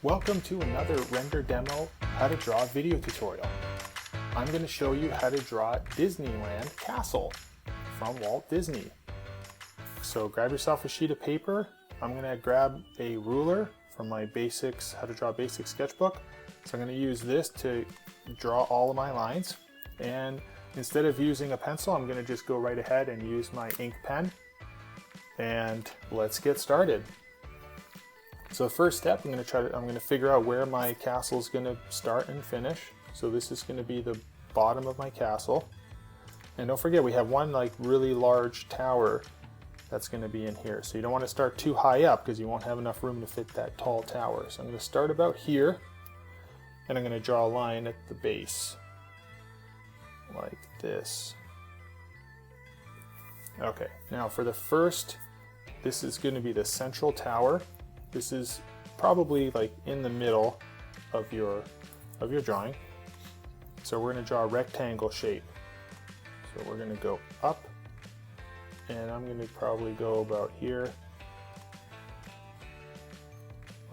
Welcome to another render demo how to draw video tutorial. I'm going to show you how to draw Disneyland Castle from Walt Disney. So grab yourself a sheet of paper. I'm going to grab a ruler from my basics, how to draw basic sketchbook. So I'm going to use this to draw all of my lines. And instead of using a pencil, I'm going to just go right ahead and use my ink pen. And let's get started. So the first step, I'm going to figure out where my castle is going to start and finish. So this is going to be the bottom of my castle. And don't forget, we have one like really large tower that's going to be in here. So you don't want to start too high up because you won't have enough room to fit that tall tower. So I'm going to start about here, and I'm going to draw a line at the base like this. Okay, now for the first, this is going to be the central tower. This is probably like in the middle of your drawing. So we're going to draw a rectangle shape. So we're going to go up, and I'm going to probably go about here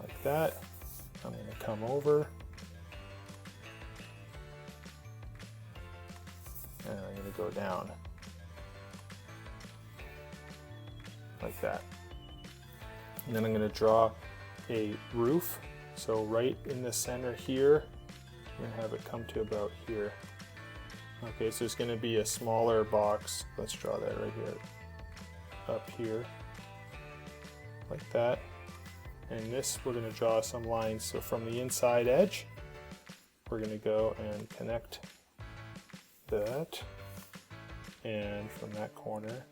like that. I'm going to come over, and I'm going to go down like that. And then I'm going to draw a roof. So right in the center here, I'm going to have it come to about here. Okay, so it's going to be a smaller box. Let's draw that right here. Up here, like that. And this, we're going to draw some lines. So from the inside edge, we're going to go and connect that. And from that corner,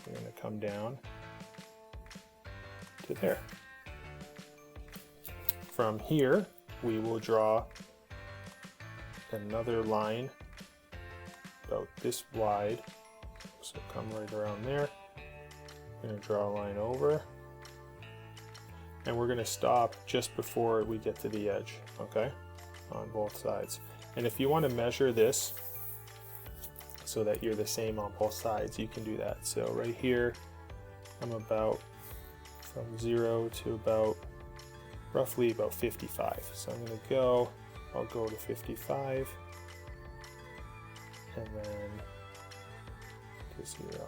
we're going to come down to there. From here, we will draw another line about this wide. So come right around there. I'm going to draw a line over. And we're going to stop just before we get to the edge, okay? On both sides. And if you want to measure this so that you're the same on both sides, you can do that. So right here, I'm about from 0 to about roughly about 55. So I'm going to go, I'll go to 55 and then to 0.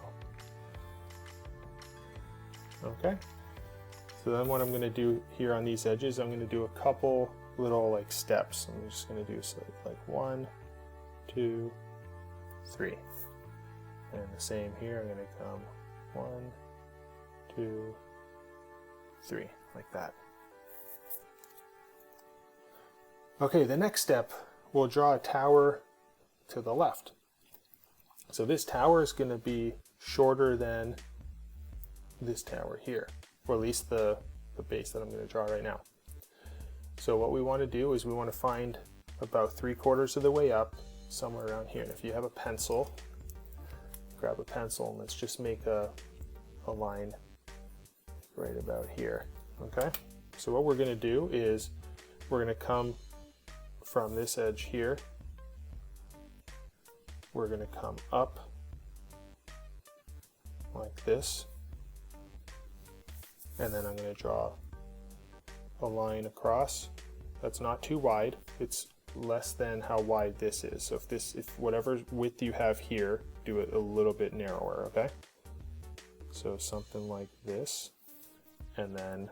Okay. So then what I'm going to do here on these edges, I'm going to do a couple little like steps. I'm just going to do so like 1, 2, 3. And the same here, I'm going to come 1, 2, 3, like that. Okay, the next step, we'll draw a tower to the left. So this tower is going to be shorter than this tower here, or at least the base that I'm going to draw right now. So what we want to do is we want to find about 3/4 of the way up, somewhere around here. And if you have a pencil, grab a pencil and let's just make a line right about here. Okay, so what we're going to do is we're going to come from this edge here, we're going to come up like this, and then I'm going to draw a line across that's not too wide. It's less than how wide this is. So if whatever width you have here, do it a little bit narrower, okay? So something like this. And then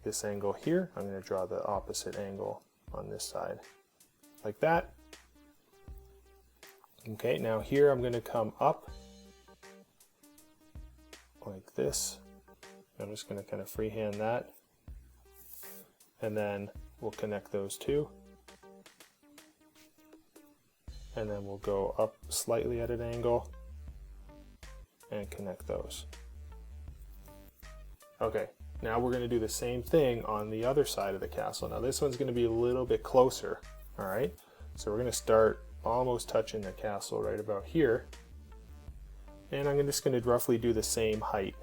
this angle here, I'm going to draw the opposite angle on this side, like that. Okay, now here I'm going to come up like this. I'm just going to kind of freehand that. And then we'll connect those two. And then we'll go up slightly at an angle and connect those. Okay. Now we're going to do the same thing on the other side of the castle. Now this one's going to be a little bit closer, all right? So we're going to start almost touching the castle right about here. And I'm just going to roughly do the same height.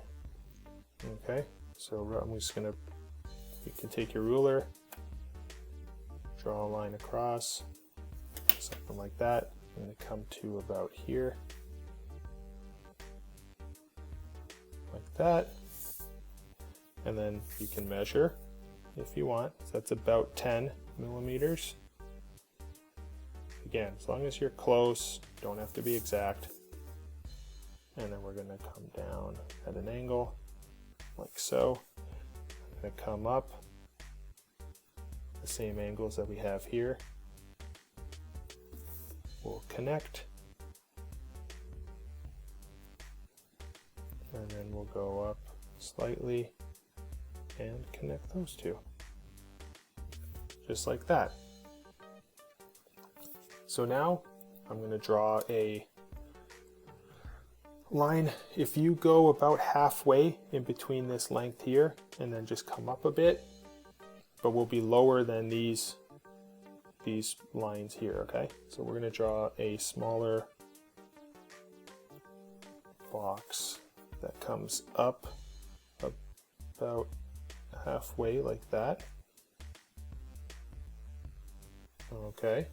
Okay, so I'm just going to, you can take your ruler, draw a line across, something like that. I'm going to come to about here, like that. And then you can measure if you want. So that's about 10 millimeters. Again, as long as you're close, don't have to be exact. And then we're going to come down at an angle like so. I'm going to come up the same angles that we have here. We'll connect, and then we'll go up slightly and connect those two, just like that. So now I'm going to draw a line. If you go about halfway in between this length here and then just come up a bit, but we'll be lower than these lines here, okay? So we're going to draw a smaller box that comes up about halfway like that. Okay.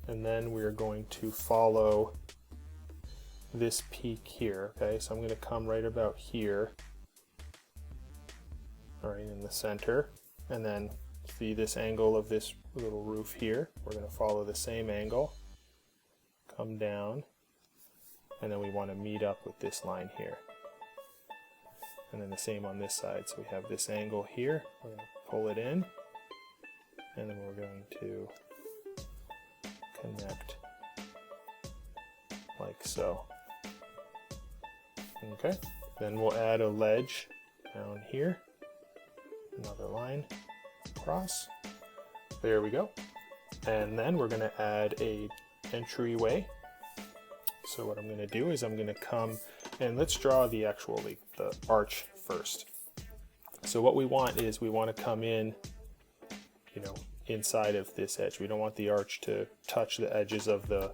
And then we're going to follow this peak here, okay? So I'm going to come right about here, all right, in the center, and then see this angle of this little roof here. We're going to follow the same angle, come down, and then we want to meet up with this line here. And then the same on this side. So we have this angle here. We're going to pull it in, and then we're going to connect like so. Okay, then we'll add a ledge down here, another line across. There we go. And then we're going to add a entryway. So what I'm going to do is I'm going to come and let's draw the arch first. So what we want is we want to come in, you know, inside of this edge. We don't want the arch to touch the edges of the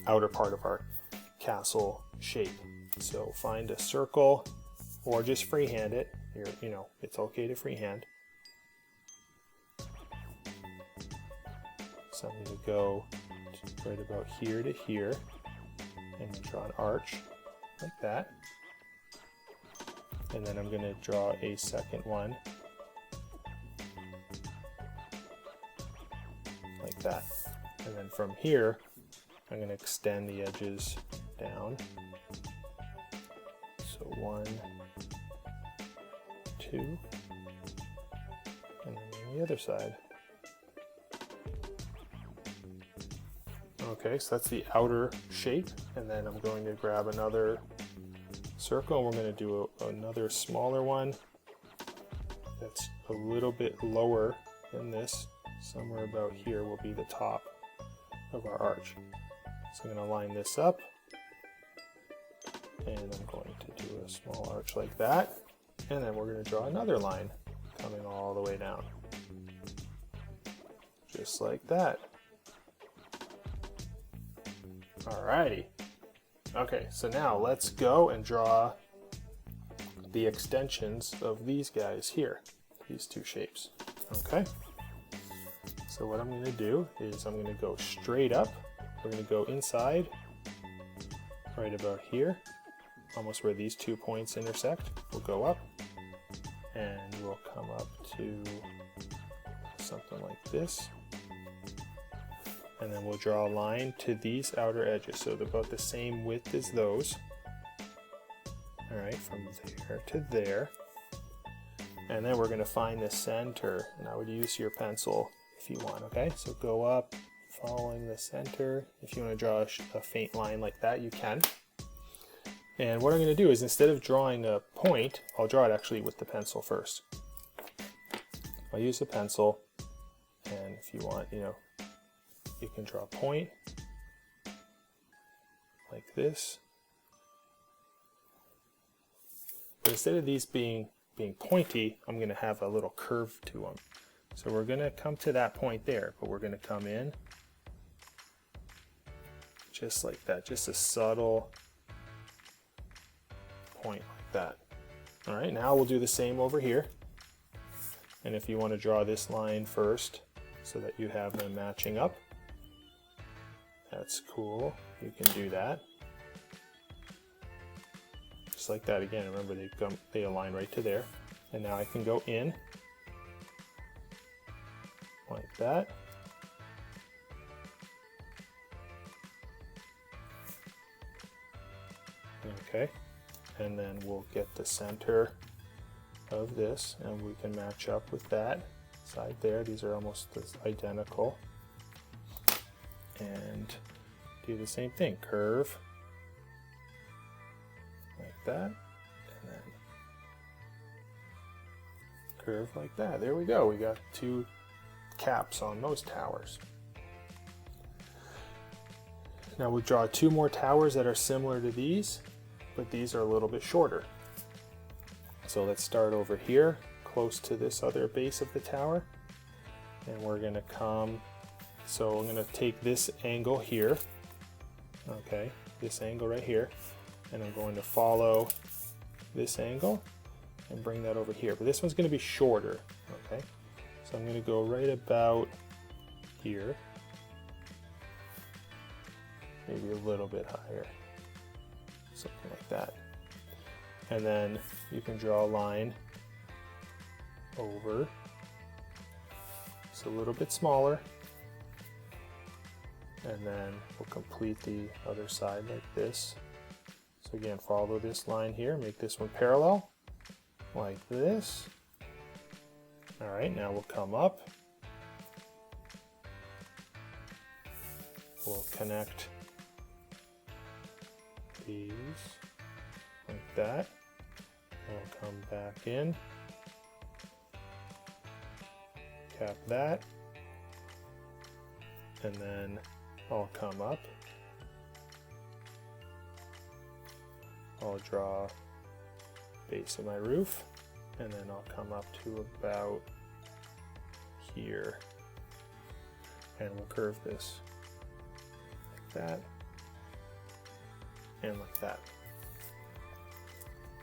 outer part of our castle shape. So find a circle or just freehand it. You know, it's okay to freehand. So I'm going to go right about here to here and then draw an arch like that. And then I'm going to draw a second one like that. And then from here, I'm going to extend the edges down. So 1, 2, and then on the other side. Okay, so that's the outer shape, and then I'm going to grab another circle, and we're going to do another smaller one that's a little bit lower than this. Somewhere about here will be the top of our arch. So I'm going to line this up, and I'm going to do a small arch like that, and then we're going to draw another line coming all the way down, just like that. Alrighty. Okay, so now let's go and draw the extensions of these guys here, these two shapes. Okay. So what I'm going to do is I'm going to go straight up. We're going to go inside, right about here, almost where these 2 points intersect. We'll go up, and we'll come up to something like this. And then we'll draw a line to these outer edges, so they're about the same width as those. All right, from there to there. And then we're going to find the center, and I would use your pencil if you want, okay? So go up, following the center. If you want to draw a faint line like that, you can. And what I'm going to do is, instead of drawing a point, I'll draw it actually with the pencil first. I'll use the pencil, and if you want, you know, you can draw a point like this. But instead of these being pointy, I'm going to have a little curve to them. So we're going to come to that point there, but we're going to come in just like that, just a subtle point like that. All right, now we'll do the same over here. And if you want to draw this line first so that you have them matching up, that's cool. You can do that. Just like that again. Remember, they align right to there. And now I can go in like that. Okay, and then we'll get the center of this and we can match up with that side there. These are almost identical. And do the same thing, curve like that, and then curve like that. There we go. We got two caps on those towers. Now we'll draw two more towers that are similar to these, but these are a little bit shorter. So let's start over here, close to this other base of the tower, and we're going to come, so I'm going to take this angle here, okay, this angle right here, and I'm going to follow this angle and bring that over here. But this one's going to be shorter, okay? So I'm going to go right about here, maybe a little bit higher, something like that. And then you can draw a line over, it's a little bit smaller, and then we'll complete the other side like this. So again, follow this line here, make this one parallel, like this. All right, now we'll come up. We'll connect these like that. We'll come back in, cap that, and then I'll come up. I'll draw base of my roof, and then I'll come up to about here, and we'll curve this like that and like that.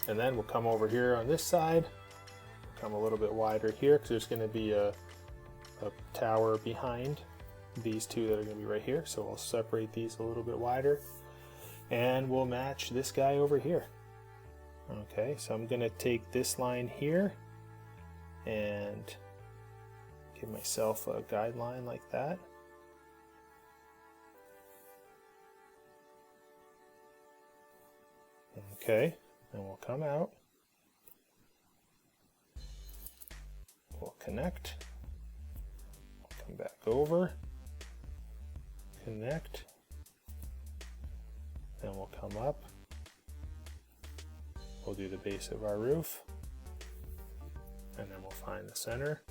And then we'll come over here on this side, come a little bit wider here because there's going to be a tower behind these two that are going to be right here. So we'll separate these a little bit wider, and we'll match this guy over here. Okay, so I'm going to take this line here and give myself a guideline like that. Okay, and we'll come out, we'll connect, we'll come back over, connect, then we'll come up, we'll do the base of our roof, and then we'll find the center,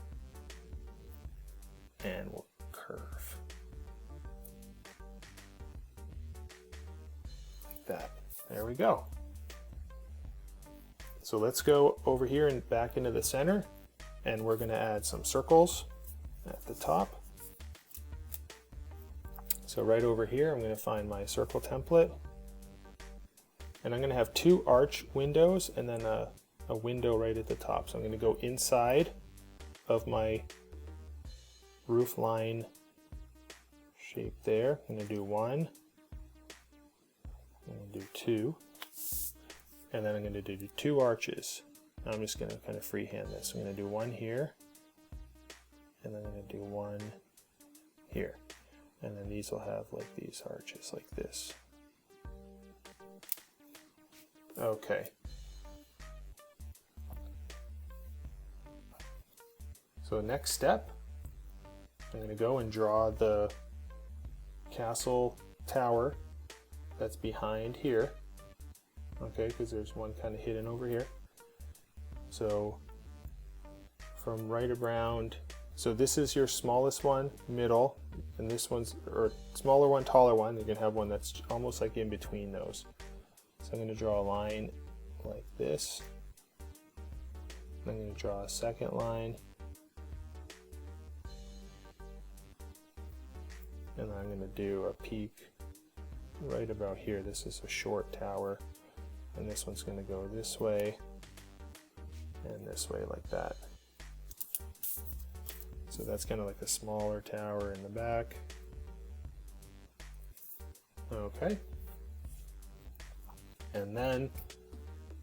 and we'll curve like that. There we go. So let's go over here and back into the center, and we're going to add some circles at the top. So right over here, I'm going to find my circle template, and I'm going to have two arch windows and then a window right at the top. So I'm going to go inside of my roof line shape there. I'm going to do one, I'm going to do two, and then I'm going to do two arches. Now I'm just going to kind of freehand this. I'm going to do one here, and then I'm going to do one here. And then these will have like these arches like this. Okay. So next step, I'm going to go and draw the castle tower that's behind here. Okay, because there's one kind of hidden over here. So from right around, so this is your smallest one, middle, and this one's, or smaller one, taller one. You can have one that's almost like in between those. So I'm going to draw a line like this. I'm going to draw a second line. And then I'm going to do a peak right about here. This is a short tower, and this one's going to go this way and this way like that. So that's kind of like a smaller tower in the back. Okay. And then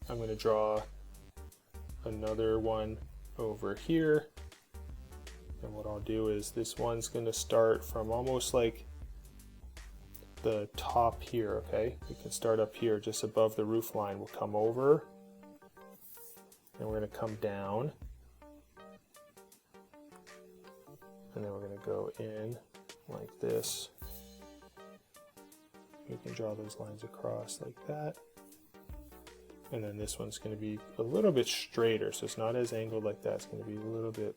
I'm going to draw another one over here And what I'll do is this one's going to start from almost like the top here, okay? We can start up here just above the roof line. We'll come over and we're going to come down. And then we're going to go in like this. We can draw those lines across like that. And then this one's going to be a little bit straighter, so it's not as angled like that. It's going to be a little bit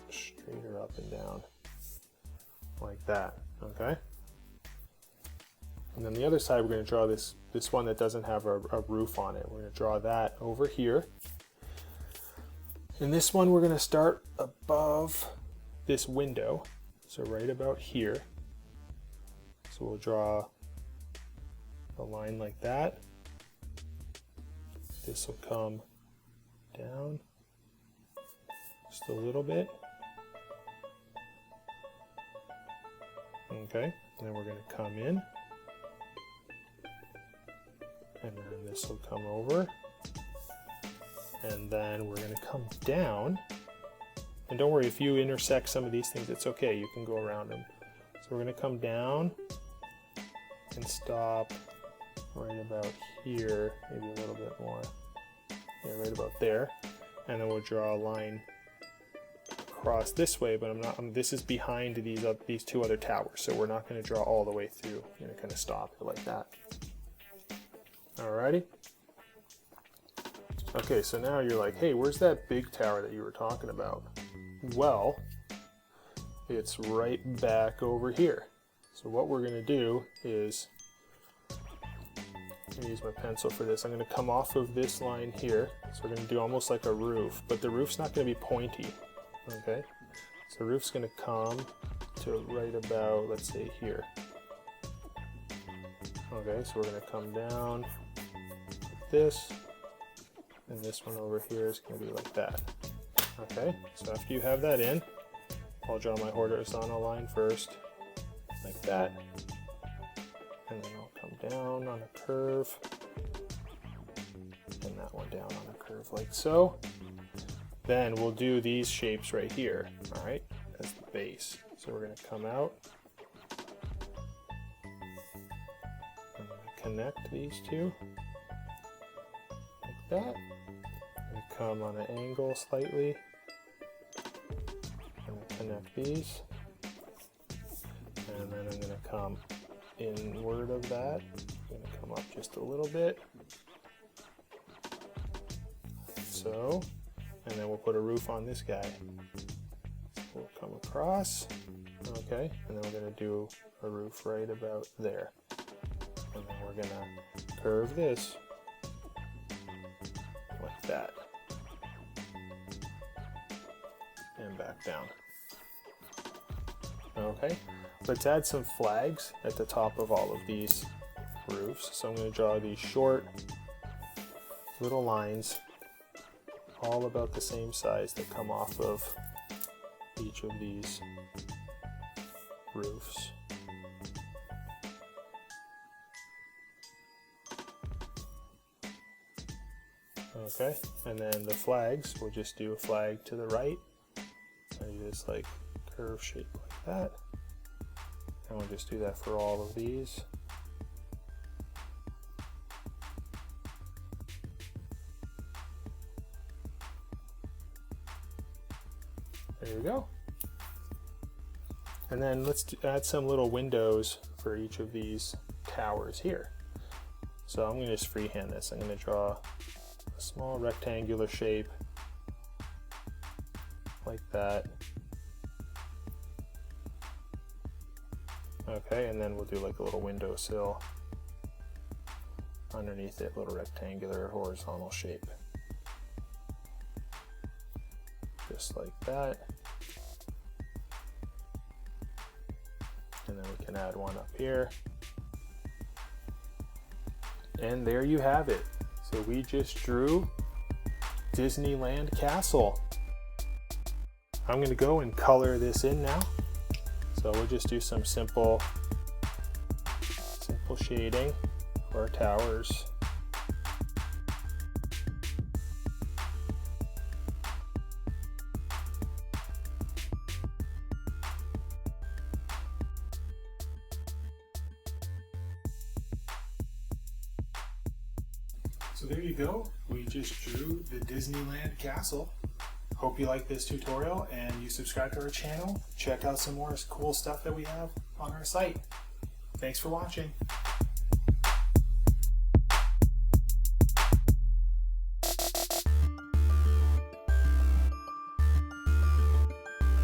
straighter up and down like that, okay? And then the other side, we're going to draw this one that doesn't have a roof on it. We're going to draw that over here. And this one, we're going to start above this window, so right about here. So we'll draw a line like that. This will come down just a little bit. Okay, and then we're going to come in. And then this will come over. And then we're going to come down. And don't worry, if you intersect some of these things, it's okay. You can go around them. So we're going to come down and stop right about here, maybe a little bit more. Yeah, right about there. And then we'll draw a line across this way, but this is behind these two other towers, so we're not going to draw all the way through. We're going to kind of stop it like that. Alrighty. Okay, so now you're like, hey, where's that big tower that you were talking about? Well, it's right back over here. So what we're going to do is, I'm going to use my pencil for this. I'm going to come off of this line here. So we're going to do almost like a roof, but the roof's not going to be pointy. Okay, so the roof's going to come to right about, let's say, here. Okay, so we're going to come down like this, and this one over here is going to be like that. Okay, so after you have that in, I'll draw my horizontal line first, like that, and then I'll come down on a curve, and that one down on a curve like so. Then we'll do these shapes right here, all right, as the base. So we're going to come out, I'm going to connect these two like that, and come on an angle slightly, and connect these, and then I'm going to come inward of that. I'm going to come up just a little bit, so, and then we'll put a roof on this guy. So we'll come across, okay, and then we're going to do a roof right about there, and then we're going to curve this like that, and back down. Okay, let's add some flags at the top of all of these roofs. So I'm going to draw these short little lines, all about the same size, that come off of each of these roofs. Okay, and then the flags, we'll just do a flag to the right, and just like curve shape like that, and we'll just do that for all of these. There you go. And then let's add some little windows for each of these towers here. So I'm going to just freehand this. I'm going to draw a small rectangular shape like that. Okay, and then we'll do like a little windowsill underneath it, little rectangular horizontal shape. Just like that. And then we can add one up here. And there you have it. So we just drew Disneyland Castle. I'm going to go and color this in now. So we'll just do some simple shading for our towers. So there you go. We just drew the Disneyland castle. Hope you like this tutorial and you subscribe to our channel. Check out some more cool stuff that we have on our site. Thanks for watching.